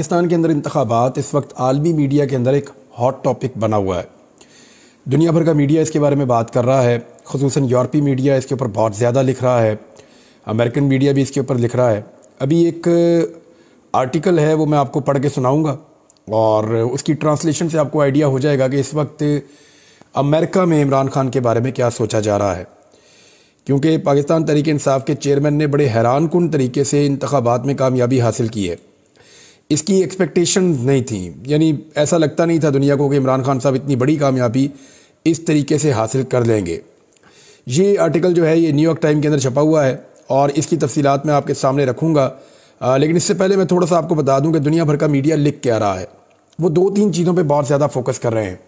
पाकिस्तान के अंदर इंतखाबात इस वक्त आलमी मीडिया के अंदर एक हॉट टॉपिक बना हुआ है। दुनिया भर का मीडिया इसके बारे में बात कर रहा है, ख़ुसूसन यूरोपीय मीडिया इसके ऊपर बहुत ज़्यादा लिख रहा है, अमेरिकन मीडिया भी इसके ऊपर लिख रहा है। अभी एक आर्टिकल है वो मैं आपको पढ़ के सुनाऊंगा और उसकी ट्रांसलेशन से आपको आइडिया हो जाएगा कि इस वक्त अमेरिका में इमरान खान के बारे में क्या सोचा जा रहा है। क्योंकि पाकिस्तान तहरीक इंसाफ के चेयरमैन ने बड़े हैरान कुन तरीके से इंतखाबात में कामयाबी हासिल की है। इसकी एक्सपेक्टेशन नहीं थी, यानी ऐसा लगता नहीं था दुनिया को कि इमरान खान साहब इतनी बड़ी कामयाबी इस तरीके से हासिल कर लेंगे। ये आर्टिकल जो है ये न्यूयॉर्क टाइम के अंदर छपा हुआ है और इसकी तफसीलात मैं आपके सामने रखूँगा। लेकिन इससे पहले मैं थोड़ा सा आपको बता दूं कि दुनिया भर का मीडिया लिख क्या रहा है। वो दो तीन चीज़ों पे बहुत ज़्यादा फोकस कर रहे हैं।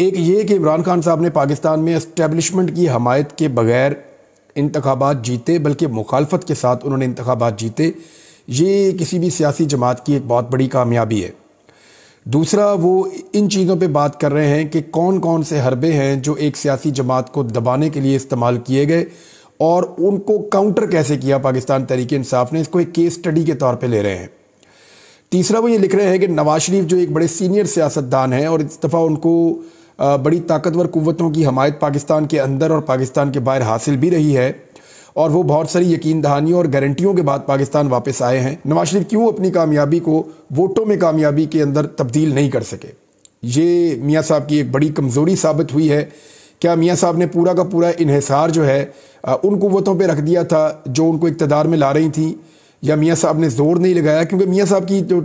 एक ये कि इमरान खान साहब ने पाकिस्तान में एस्टेब्लिशमेंट की हमायत के बगैर इंतखाबात जीते, बल्कि मुखालफत के साथ उन्होंने इंतखाबात जीते। ये किसी भी सियासी जमात की एक बहुत बड़ी कामयाबी है। दूसरा, वो इन चीज़ों पे बात कर रहे हैं कि कौन कौन से हरबे हैं जो एक सियासी जमात को दबाने के लिए इस्तेमाल किए गए और उनको काउंटर कैसे किया पाकिस्तान तहरीक इंसाफ ने। इसको एक केस स्टडी के तौर पे ले रहे हैं। तीसरा, वो ये लिख रहे हैं कि नवाज शरीफ जो एक बड़े सीनियर सियासतदान हैं और इस दफ़ा उनको बड़ी ताकतवर कुव्वतों की हमायत पाकिस्तान के अंदर और पाकिस्तान के बाहर हासिल भी रही है और वो बहुत सारी यकीन दहानियों और गारंटियों के बाद पाकिस्तान वापस आए हैं। नवाज शरीफ क्यों अपनी कामयाबी को वोटों में कामयाबी के अंदर तब्दील नहीं कर सके, ये मियाँ साहब की एक बड़ी कमज़ोरी साबित हुई है। क्या मियाँ साहब ने पूरा का पूरा इन्हिसार जो है उन कुव्वतों पे रख दिया था जो उनको इक़्तिदार में ला रही थी, या मियाँ साहब ने ज़ोर नहीं लगाया? क्योंकि मियाँ साहब की जो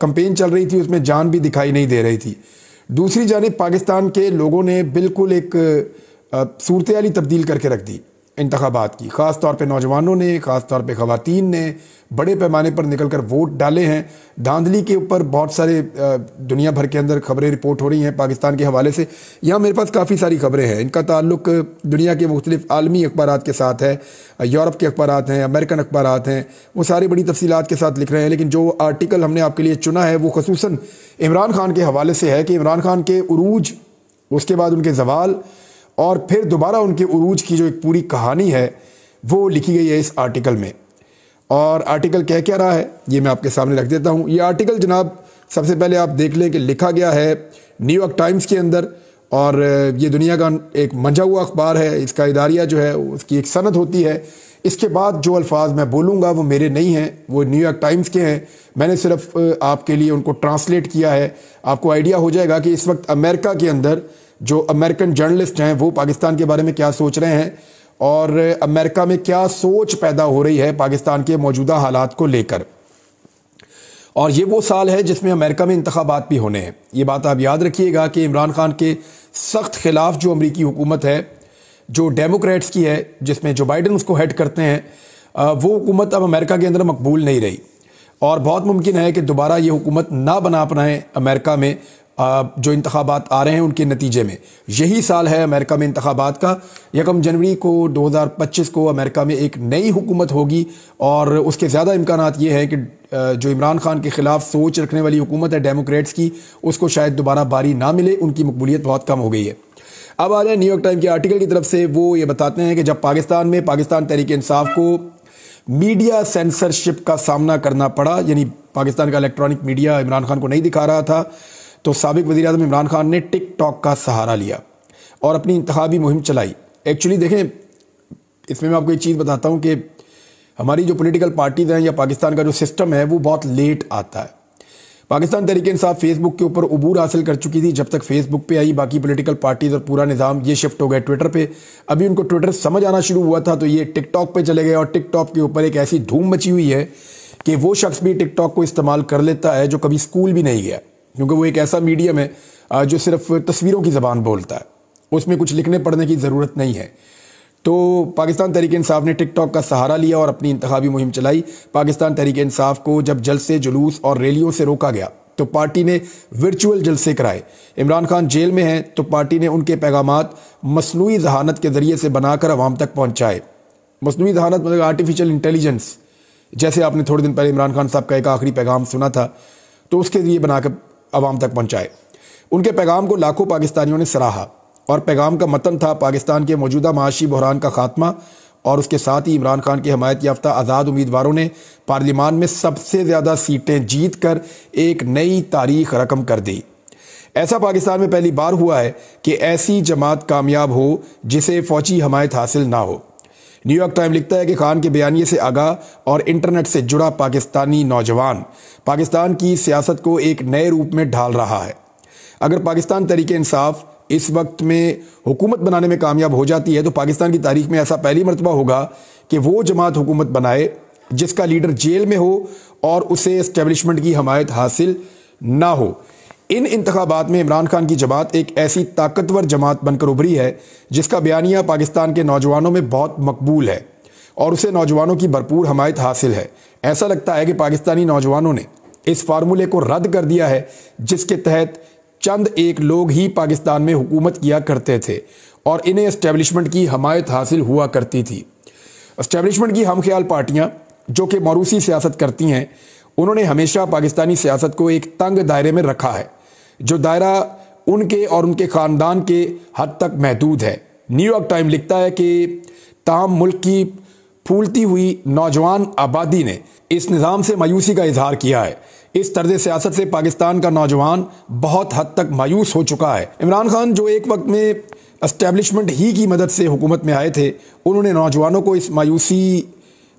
कंपेन चल रही थी उसमें जान भी दिखाई नहीं दे रही थी। दूसरी जानिब पाकिस्तान के लोगों ने बिल्कुल एक सूरत हाल ही तब्दील करके रख दी इंतखाबात की। ख़ास तौर पे नौजवानों ने, ख़ास तौर पे ख़वातीन ने बड़े पैमाने पर निकल कर वोट डाले हैं। धांधली के ऊपर बहुत सारे दुनिया भर के अंदर खबरें रिपोर्ट हो रही हैं पाकिस्तान के हवाले से। यहाँ मेरे पास काफ़ी सारी खबरें हैं, इनका ताल्लुक दुनिया के मुख्तलिफ आलमी अखबारात के साथ है। यूरोप के अखबारात हैं, अमेरिकन अखबारात हैं, वो सारी बड़ी तफसीलात के साथ लिख रहे हैं। लेकिन जो आर्टिकल हमने आपके लिए चुना है वो खसूसन इमरान खान के हवाले से है कि इमरान खान के उरूज, उसके बाद उनके जवाल और फिर दोबारा उनके उरूज की जो एक पूरी कहानी है वो लिखी गई है इस आर्टिकल में। और आर्टिकल कह क्या रहा है ये मैं आपके सामने रख देता हूँ। ये आर्टिकल जनाब सबसे पहले आप देख लें कि लिखा गया है न्यूयॉर्क टाइम्स के अंदर, और ये दुनिया का एक मंजा हुआ अखबार है। इसका इदारिया जो है उसकी एक सनद होती है। इसके बाद जो अल्फाज मैं बोलूँगा वो मेरे नहीं हैं, वो न्यूयॉर्क टाइम्स के हैं। मैंने सिर्फ आपके लिए उनको ट्रांसलेट किया है। आपको आइडिया हो जाएगा कि इस वक्त अमेरिका के अंदर जो अमेरिकन जर्नलिस्ट हैं वो पाकिस्तान के बारे में क्या सोच रहे हैं और अमेरिका में क्या सोच पैदा हो रही है पाकिस्तान के मौजूदा हालात को लेकर। और ये वो साल है जिसमें अमेरिका में इंतखाबात भी होने हैं। ये बात आप याद रखिएगा कि इमरान खान के सख्त खिलाफ जो अमरीकी हुकूमत है, जो डेमोक्रेट्स की है, जिसमें जो बाइडन उसको हेड करते हैं, वो हुकूमत अब अमेरिका के अंदर मकबूल नहीं रही और बहुत मुमकिन है कि दोबारा ये हुकूमत ना बना पाएँ अमेरिका में। जो इंतखाबात आ रहे हैं उनके नतीजे में यही साल है अमेरिका में इंतखाबात का। 1 जनवरी को 2025 को अमेरिका में एक नई हुकूमत होगी और उसके ज़्यादा इम्कानात ये हैं कि जो इमरान खान के ख़िलाफ़ सोच रखने वाली हुकूमत है डेमोक्रेट्स की, उसको शायद दोबारा बारी ना मिले। उनकी मकबूलियत बहुत कम हो गई है। अब आ जाए न्यूयॉर्क टाइम के आर्टिकल की तरफ से। वो ये बताते हैं कि जब पाकिस्तान में पाकिस्तान तहरीक इंसाफ को मीडिया सेंसरशिप का सामना करना पड़ा, यानी पाकिस्तान का इलेक्ट्रॉनिक मीडिया इमरान खान को नहीं दिखा रहा था, तो साबिक वज़ीर आज़म इमरान खान ने टिकटॉक का सहारा लिया और अपनी इंतखाबी मुहिम चलाई। एक्चुअली देखें, इसमें मैं आपको एक चीज़ बताता हूँ कि हमारी जो पॉलिटिकल पार्टीज़ हैं या पाकिस्तान का जो सिस्टम है वो बहुत लेट आता है। पाकिस्तान तहरीक इंसाफ फेसबुक के ऊपर उबूर हासिल कर चुकी थी। जब तक फेसबुक पे आई बाकी पॉलिटिकल पार्टीज़ और पूरा निज़ाम ये शिफ्ट हो गए ट्विटर पे। अभी उनको ट्विटर समझ आना शुरू हुआ था तो ये टिकटॉक पे चले गए और टिकटॉक के ऊपर एक ऐसी धूम मची हुई है कि वो शख्स भी टिकटॉक को इस्तेमाल कर लेता है जो कभी स्कूल भी नहीं गया, क्योंकि वो एक ऐसा मीडियम है जो सिर्फ तस्वीरों की ज़बान बोलता है, उसमें कुछ लिखने पढ़ने की ज़रूरत नहीं है। तो पाकिस्तान तहरीक इंसाफ ने टिकटॉक का सहारा लिया और अपनी इंतखाबी मुहिम चलाई। पाकिस्तान तहरीक इंसाफ को जब जलसे, जुलूस और रैलियों से रोका गया तो पार्टी ने वर्चुअल जलसे कराए। इमरान खान जेल में हैं तो पार्टी ने उनके पैगामात मसनूई जहानत के ज़रिए से बनाकर अवाम तक पहुँचाए। मसनूई जहानत मतलब आर्टिफिशियल इंटेलिजेंस, जैसे आपने थोड़े दिन पहले इमरान खान साहब का एक आखिरी पैगाम सुना था, तो उसके ज़रिए बनाकर अवाम तक पहुँचाए। उनके पैगाम को लाखों पाकिस्तानियों ने सराहा और पैगाम का मतन था पाकिस्तान के मौजूदा माशी बहरान का खात्मा और उसके साथ ही इमरान खान के हमायत याफ्ता आज़ाद उम्मीदवारों ने पार्लियामान में सबसे ज़्यादा सीटें जीत कर एक नई तारीख रकम कर दी। ऐसा पाकिस्तान में पहली बार हुआ है कि ऐसी जमात कामयाब हो जिसे फौजी हमायत हासिल ना हो। न्यूयॉर्क टाइम लिखता है कि खान के बयानिए से आगाह और इंटरनेट से जुड़ा पाकिस्तानी नौजवान पाकिस्तान की सियासत को एक नए रूप में ढाल रहा है। अगर पाकिस्तान तहरीक इंसाफ इस वक्त में हुकूमत बनाने में कामयाब हो जाती है तो पाकिस्तान की तारीख में ऐसा पहली मरतबा होगा कि वो जमात हुकूमत बनाए जिसका लीडर जेल में हो और उसे एस्टेब्लिशमेंट की हमायत हासिल ना हो। इन इंतखाबात में इमरान खान की जमात एक ऐसी ताकतवर जमात बनकर उभरी है जिसका बयानिया पाकिस्तान के नौजवानों में बहुत मकबूल है और उसे नौजवानों की भरपूर हमायत हासिल है। ऐसा लगता है कि पाकिस्तानी नौजवानों ने इस फार्मूले को रद्द कर दिया है जिसके तहत चंद एक लोग ही पाकिस्तान में हुकूमत किया करते थे और इन्हें एस्टेब्लिशमेंट की हमायत हासिल हुआ करती थी। एस्टेब्लिशमेंट की हम ख्याल पार्टियां जो कि मौरूसी सियासत करती हैं, उन्होंने हमेशा पाकिस्तानी सियासत को एक तंग दायरे में रखा है, जो दायरा उनके और उनके ख़ानदान के हद तक महदूद है। न्यूयॉर्क टाइम लिखता है कि ताहम मुल्क की फूलती हुई नौजवान आबादी ने इस निज़ाम से मायूसी का इजहार किया है। इस तर्ज सियासत से पाकिस्तान का नौजवान बहुत हद तक मायूस हो चुका है। इमरान खान जो एक वक्त में एस्टेब्लिशमेंट ही की मदद से हुकूमत में आए थे, उन्होंने नौजवानों को इस मायूसी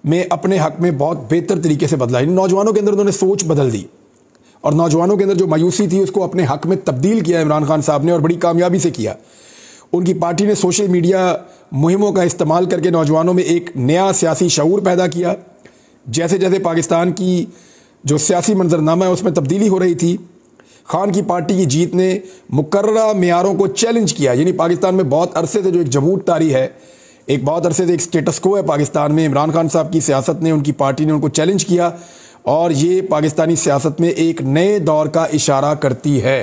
में अपने हक में बहुत बेहतर तरीके से बदला। नौजवानों के अंदर उन्होंने सोच बदल दी और नौजवानों के अंदर जो मायूसी थी उसको अपने हक में तब्दील किया इमरान खान साहब ने और बड़ी कामयाबी से किया। उनकी पार्टी ने सोशल मीडिया मुहिमों का इस्तेमाल करके नौजवानों में एक नया सियासी शऊर पैदा किया। जैसे जैसे पाकिस्तान की जो सियासी मंजरनामा है उसमें तब्दीली हो रही थी, खान की पार्टी की जीत ने मुकर्ररा मेयारों को चैलेंज किया। यानी पाकिस्तान में बहुत अरसे से जो एक जमहूर तारी है, एक बहुत अरसे से एक स्टेटस को है पाकिस्तान में, इमरान खान साहब की सियासत ने, उनकी पार्टी ने उनको चैलेंज किया और ये पाकिस्तानी सियासत में एक नए दौर का इशारा करती है।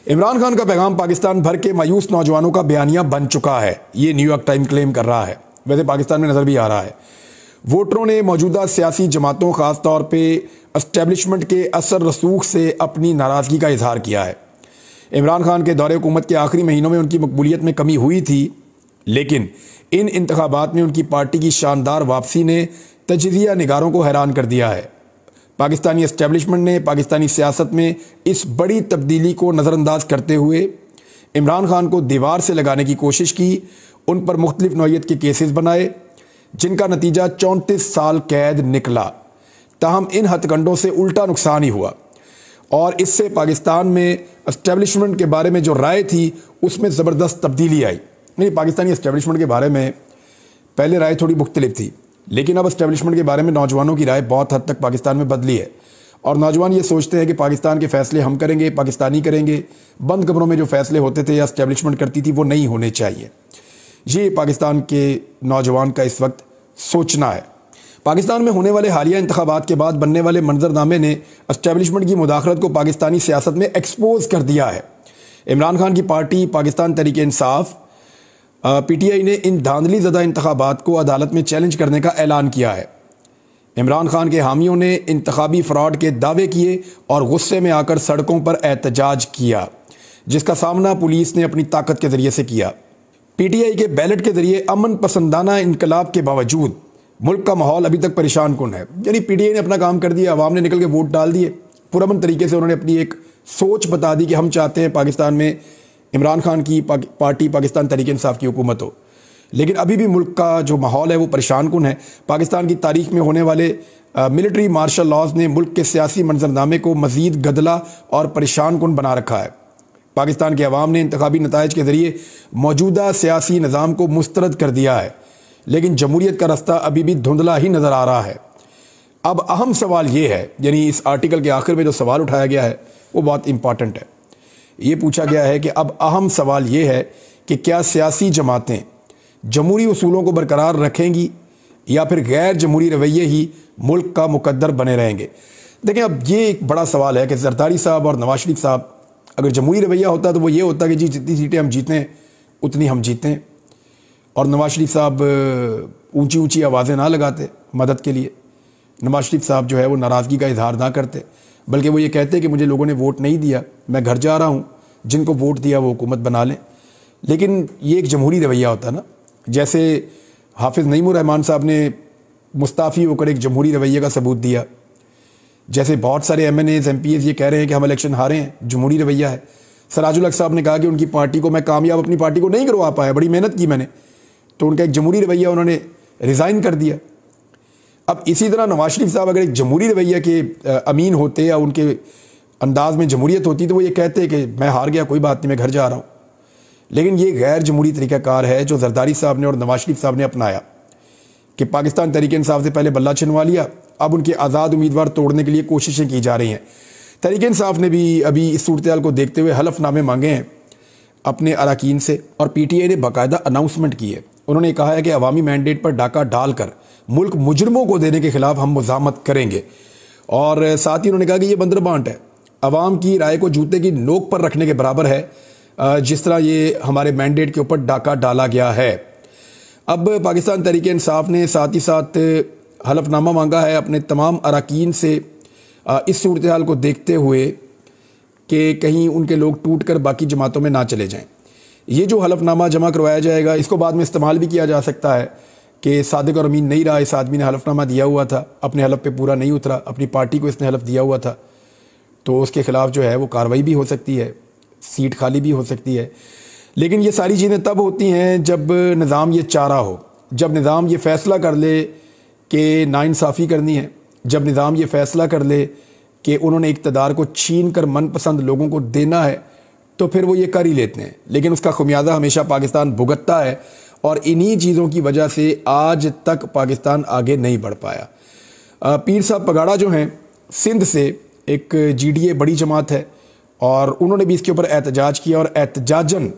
इमरान खान का पैगाम पाकिस्तान भर के मायूस नौजवानों का बयानिया बन चुका है, ये न्यूयॉर्क टाइम क्लेम कर रहा है। वैसे पाकिस्तान में नज़र भी आ रहा है। वोटरों ने मौजूदा सियासी जमातों, ख़ास तौर पे एस्टेब्लिशमेंट के असर रसूख से अपनी नाराज़गी का इजहार किया है। इमरान खान के दौरे हुकूमत के आखिरी महीनों में उनकी मकबूलियत में कमी हुई थी, लेकिन इन इंतखाबात में उनकी पार्टी की शानदार वापसी ने तजज़िया निगारों को हैरान कर दिया है। पाकिस्तानी एस्टेब्लिशमेंट ने पाकिस्तानी सियासत में इस बड़ी तब्दीली को नज़रअंदाज करते हुए इमरान खान को दीवार से लगाने की कोशिश की, उन पर मुख्तलिफ नौइयत के केसेस बनाए जिनका नतीजा 34 साल कैद निकला। ताहम इन हथकंडों से उल्टा नुकसान ही हुआ और इससे पाकिस्तान में एस्टेब्लिशमेंट के बारे में जो राय थी उसमें ज़बरदस्त तब्दीली आई। नहीं, पाकिस्तानी एस्टेब्लिशमेंट के बारे में पहले राय थोड़ी मुख्तलिफ थी, लेकिन अब एस्टेब्लिशमेंट के बारे में नौजवानों की राय बहुत हद तक पाकिस्तान में बदली है और नौजवान ये सोचते हैं कि पाकिस्तान के फ़ैसले हम करेंगे, पाकिस्तानी करेंगे। बंद कमरों में जो फ़ैसले होते थे या एस्टेब्लिशमेंट करती थी वो नहीं होने चाहिए। ये पाकिस्तान के नौजवान का इस वक्त सोचना है। पाकिस्तान में होने वाले हालिया इंतखाबात के बाद बनने वाले मंजरनामे ने एस्टेब्लिशमेंट की मुदाखलत को पाकिस्तानी सियासत में एक्सपोज कर दिया है। इमरान खान की पार्टी पाकिस्तान तहरीक इंसाफ PTI ने इन धांधली ज़दा इंतखाबात को अदालत में चैलेंज करने का ऐलान किया है। इमरान खान के हामियों ने इंतखाबी फ्रॉड के दावे किए और गुस्से में आकर सड़कों पर एहतजाज किया, जिसका सामना पुलिस ने अपनी ताकत के ज़रिए से किया। PTI के बैलेट के ज़रिए अमन पसंदाना इनकलाब के बावजूद मुल्क का माहौल अभी तक परेशान कुन है। यानी PTI ने अपना काम कर दिया, अवाम ने निकल के वोट डाल दिए, पुरअमन तरीके से उन्होंने अपनी एक सोच बता दी कि हम चाहते हैं पाकिस्तान में इमरान खान की पार्टी पाकिस्तान तहरीक इंसाफ की हुकूमत हो। लेकिन अभी भी मुल्क का जो माहौल है वो परेशान कुन है। पाकिस्तान की तारीख में होने वाले मिलिट्री मार्शल लॉज ने मुल्क के सियासी मंजरनामे को मज़ीद गदला और परेशान कुन बना रखा है। पाकिस्तान के अवाम ने इंतखाबी नताइज के ज़रिए मौजूदा सियासी निज़ाम को मुस्तरद कर दिया है, लेकिन जमहूरियत का रास्ता अभी भी धुंधला ही नज़र आ रहा है। अब अहम सवाल ये है, यानी इस आर्टिकल के आखिर में जो सवाल उठाया गया है वो बहुत इंपॉर्टेंट है। ये पूछा गया है कि अब अहम सवाल ये है कि क्या सियासी जमातें जमहूरी उसूलों को बरकरार रखेंगी या फिर गैर जमहूरी रवैये ही मुल्क का मुकद्दर बने रहेंगे। देखें, अब ये एक बड़ा सवाल है कि जरदारी साहब और नवाज शरीफ साहब, अगर जमहूरी रवैया होता तो वो ये होता कि जी जितनी सीटें हम जीतें उतनी हम जीतें, और नवाज शरीफ साहब ऊंची ऊंची आवाज़ें ना लगाते मदद के लिए। नवाज शरीफ साहब जो है वो नाराज़गी का इजहार ना करते, बल्कि वो ये कहते कि मुझे लोगों ने वोट नहीं दिया, मैं घर जा रहा हूँ, जिनको वोट दिया वो हुकूमत बना लें। लेकिन ये एक जमहूरी रवैया होता है ना। जैसे हाफिज़ नईमुर रहमान साहब ने मुस्ताफ़ी होकर एक जमहूरी रवैये का सबूत दिया। जैसे बहुत सारे MNAs MPs ये कह रहे हैं कि हम इलेक्शन हारे हैं, जमहूरी रवैया है। सराजुल हक साहब ने कहा कि उनकी पार्टी को मैं कामयाब अपनी पार्टी को नहीं करवा पाया, बड़ी मेहनत की मैंने, तो उनका एक जमहूरी रवैया उन्होंने रिज़ाइन कर दिया। अब इसी तरह नवाज शरीफ साहब अगर एक जमहूरी रवैया के अमीन होते या उनके अंदाज में जमहूरियत होती तो वो ये कहते कि मैं हार गया, कोई बात नहीं, मैं घर जा रहा हूँ। लेकिन ये गैर जमहूरी तरीक़ाकार है जो जरदारी साहब ने और नवाज शरीफ साहब ने अपनाया कि पाकिस्तान तहरीक इंसाफ से पहले बल्ला छिनवा लिया, अब उनके आज़ाद उम्मीदवार तोड़ने के लिए कोशिशें की जा रही हैं। तहरीक इंसाफ ने भी अभी इस सूरत को देखते हुए हलफनामे मांगे हैं अपने अरकान से, और PTI ने बाकायदा अनाउंसमेंट की है। उन्होंने कहा है कि अवामी मैंडेट पर डाका डालकर मुल्क मुजरमों को देने के खिलाफ हम मुज़ाहमत करेंगे। और साथ ही उन्होंने कहा कि ये बंदरबांट है, अवाम की राय को जूते की नोक पर रखने के बराबर है जिस तरह ये हमारे मैंडेट के ऊपर डाका डाला गया है। अब पाकिस्तान तहरीक इंसाफ ने साथ ही साथ हलफनामा मांगा है अपने तमाम अरकान से इस सूरत हाल को देखते हुए कि कहीं उनके लोग टूट कर बाकी जमातों में ना चले जाएं। ये जो हलफनामा जमा करवाया जाएगा इसको बाद में इस्तेमाल भी किया जा सकता है कि सादिक और अमीन नहीं रहा, इस आदमी ने हलफनामा दिया हुआ था, अपने हलफ पे पूरा नहीं उतरा, अपनी पार्टी को इसने हलफ दिया हुआ था, तो उसके खिलाफ जो है वो कार्रवाई भी हो सकती है, सीट खाली भी हो सकती है। लेकिन ये सारी चीज़ें तब होती हैं जब निज़ाम ये चाह रहा हो, जब निज़ाम ये फ़ैसला कर ले कि नाइंसाफ़ी करनी है, जब निज़ाम ये फ़ैसला कर ले कि उन्होंने इक़्तिदार को छीन कर मनपसंद लोगों को देना है, तो फिर वो ये कर ही लेते हैं। लेकिन उसका ख़मियाज़ा हमेशा पाकिस्तान भुगतता है और इन्हीं चीज़ों की वजह से आज तक पाकिस्तान आगे नहीं बढ़ पाया। पीर साहब पगाड़ा जो हैं सिंध से, एक GDA बड़ी जमात है, और उन्होंने भी इसके ऊपर एहतजाज किया और एहतजाजन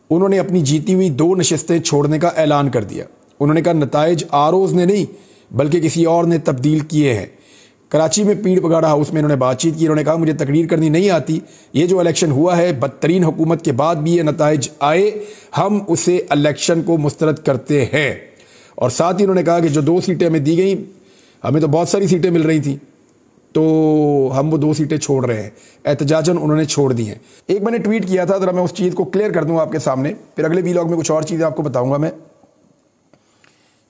उन्होंने अपनी जीती हुई 2 नशस्तें छोड़ने का ऐलान कर दिया। उन्होंने कहा नताइज आरोज़ ने नहीं बल्कि किसी और ने तब्दील किए हैं। कराची में पीर पगाड़ा हाउस में इन्होंने बातचीत की। इन्होंने कहा मुझे तकरीर करनी नहीं आती, ये जो इलेक्शन हुआ है बदतरीन हुकूमत के बाद भी ये नताइज आए, हम उसे इलेक्शन को मुस्तरद करते हैं। और साथ ही उन्होंने कहा कि जो 2 सीटें हमें दी गई, हमें तो बहुत सारी सीटें मिल रही थी, तो हम वो 2 सीटें छोड़ रहे हैं। एहतजाजन उन्होंने छोड़ दी हैं। एक मैंने ट्वीट किया था, ज़रा मैं उस चीज़ को क्लियर कर दूँ आपके सामने, फिर अगले वीलॉग में कुछ और चीज़ें आपको बताऊँगा।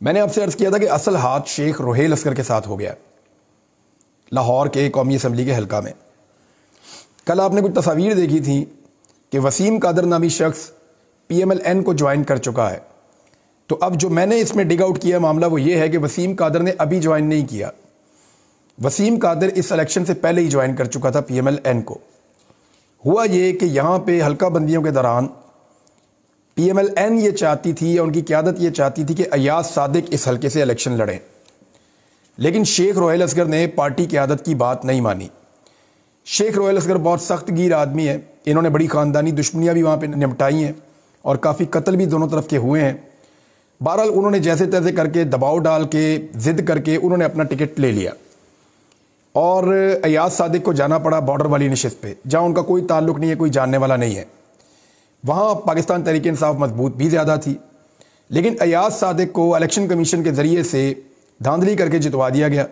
मैंने आपसे अर्ज़ किया था कि असल हाथ शेख रोहेल असगर के साथ हो गया लाहौर के कौमी असम्बली के हल्का में। कल आपने कुछ तस्वीर देखी थी कि वसीम कादर नामी शख्स PMLN को ज्वाइन कर चुका है। तो अब जो मैंने इसमें डिग आउट किया मामला वो ये है कि वसीम कादर ने अभी ज्वाइन नहीं किया। वसीम कादर इस इलेक्शन से पहले ही ज्वाइन कर चुका था PMLN को। हुआ ये कि यहाँ पे हल्का बंदियों के दौरान PMLN ये चाहती थी, या उनकी क़यादत ये चाहती थी कि अयाज सादिक इस हल्के से इलेक्शन लड़ें, लेकिन शेख रोहेल असगर ने पार्टी क़यादत की बात नहीं मानी। शेख रोहेल असगर बहुत सख्त गिर आदमी है, इन्होंने बड़ी ख़ानदानी दुश्मनियाँ भी वहाँ पे निपटाई हैं और काफ़ी कत्ल भी दोनों तरफ के हुए हैं। बहरहाल उन्होंने जैसे तैसे करके दबाव डाल के ज़िद करके उन्होंने अपना टिकट ले लिया और अयाज सादिक को जाना पड़ा बॉर्डर वाली नशिस्त पे, जहाँ उनका कोई ताल्लुक़ नहीं है, कोई जानने वाला नहीं है। वहाँ पाकिस्तान तहरीक इंसाफ मजबूत भी ज़्यादा थी, लेकिन अयाज सादिक को इलेक्शन कमीशन के ज़रिए से धांधली करके जितवा दिया गया।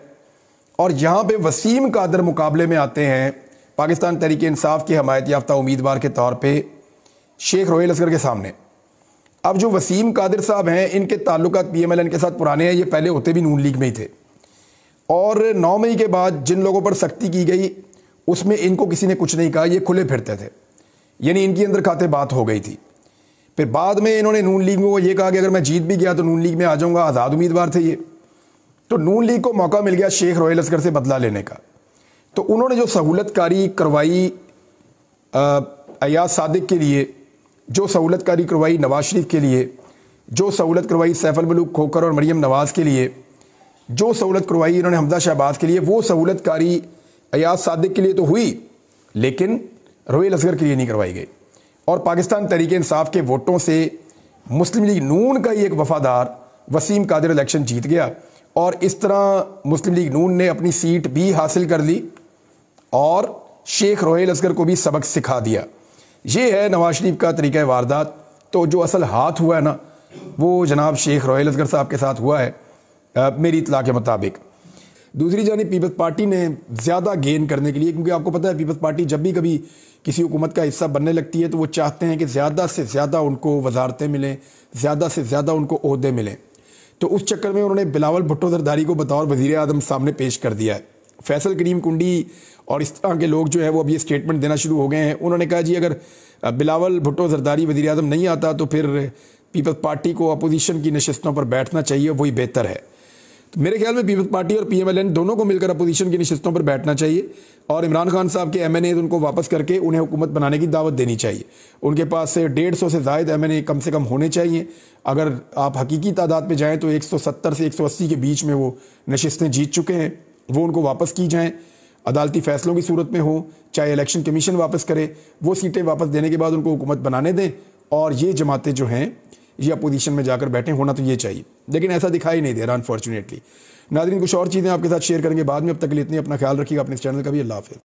और यहाँ पे वसीम कादर मुकाबले में आते हैं पाकिस्तान तहरीक इंसाफ के हमायत याफ्ता उम्मीदवार के तौर पे शेख रोहेल असगर के सामने। अब जो वसीम कादर साहब हैं, इनके ताल्लुकात PMLN के साथ पुराने हैं, ये पहले होते भी नून लीग में ही थे। और 9 मई के बाद जिन लोगों पर सख्ती की गई उसमें इनको किसी ने कुछ नहीं कहा, ये खुले फिरते थे, यानी इनकी अंदर खाते बात हो गई थी। फिर बाद में इन्होंने नून लीग में ये कहा कि अगर मैं जीत भी गया तो नून लीग में आ जाऊँगा, आज़ाद उम्मीदवार थे ये। तो नून लीग को मौका मिल गया शेख रोहेल असगर से बदला लेने का। तो उन्होंने जो सहूलतकारी करवाई अयाज सादिक के लिए, जो सहूलतकारी करवाई नवाज शरीफ के लिए, जो सहूलत करवाई सैफ अल मलूक खोखर और मरियम नवाज़ के लिए, जो सहूलत करवाई इन्होंने हमजा शहबाज के लिए, वो सहूलतकारी अयाज सादिक के लिए तो हुई, लेकिन रोहेल असगर के लिए नहीं करवाई गई। और पाकिस्तान तहरीक इंसाफ के वोटों से मुस्लिम लीग नून का ही एक वफादार वसीम कादर इलेक्शन जीत गया, और इस तरह मुस्लिम लीग नून ने अपनी सीट भी हासिल कर ली और शेख रोहेल असगर को भी सबक सिखा दिया। ये है नवाज शरीफ का तरीक़ा वारदात। तो जो असल हाथ हुआ है ना, वो जनाब शेख रोहेल असगर साहब के साथ हुआ है मेरी इत्तला के मुताबिक। दूसरी जानिब पीपल्स पार्टी ने ज़्यादा गेन करने के लिए, क्योंकि आपको पता है पीपल्स पार्टी जब भी कभी किसी हुकूमत का हिस्सा बनने लगती है तो वो चाहते हैं कि ज़्यादा से ज़्यादा उनको वजारतें मिलें, ज़्यादा से ज़्यादा उनको ओहदे मिलें, तो उस चक्कर में उन्होंने बिलावल भुट्टो जरदारी को बतौर वज़ीर आज़म सामने पेश कर दिया है। फैसल करीम कुंडी और इस तरह के लोग जो है वो अब ये स्टेटमेंट देना शुरू हो गए हैं। उन्होंने कहा जी अगर बिलावल भुट्टो जरदारी वज़ीर आज़म नहीं आता तो फिर पीपल्स पार्टी को अपोजिशन की नशिस्तों पर बैठना चाहिए, वही बेहतर है। तो मेरे ख्याल में पीपल्स पार्टी और PMLN दोनों को मिलकर अपोजिशन की नशिस्तों पर बैठना चाहिए और इमरान खान साहब के MNAs उनको वापस करके उन्हें हुकूमत बनाने की दावत देनी चाहिए। उनके पास से 150 से ज़ायद MNA कम से कम होने चाहिए। अगर आप हकीकी तादाद पे जाएं तो 170 से 180 के बीच में वो नशिस्तें जीत चुके हैं, वो उनको वापस की जाएँ। अदालती फैसलों की सूरत में हो, चाहे इलेक्शन कमीशन वापस करे, वो सीटें वापस देने के बाद उनको हुकूमत बनाने दें और ये जमातें जो हैं ये अपोजिशन में जाकर बैठे। होना तो ये चाहिए, लेकिन ऐसा दिखाई नहीं दे रहा अनफॉर्चुनेटली। नाज़रीन, कुछ और चीज़ें आपके साथ शेयर करेंगे बाद में। अब तक के लिए इतनी, अपना ख्याल रखिएगा, अपने इस चैनल का भी। अल्लाह हाफ़िज़।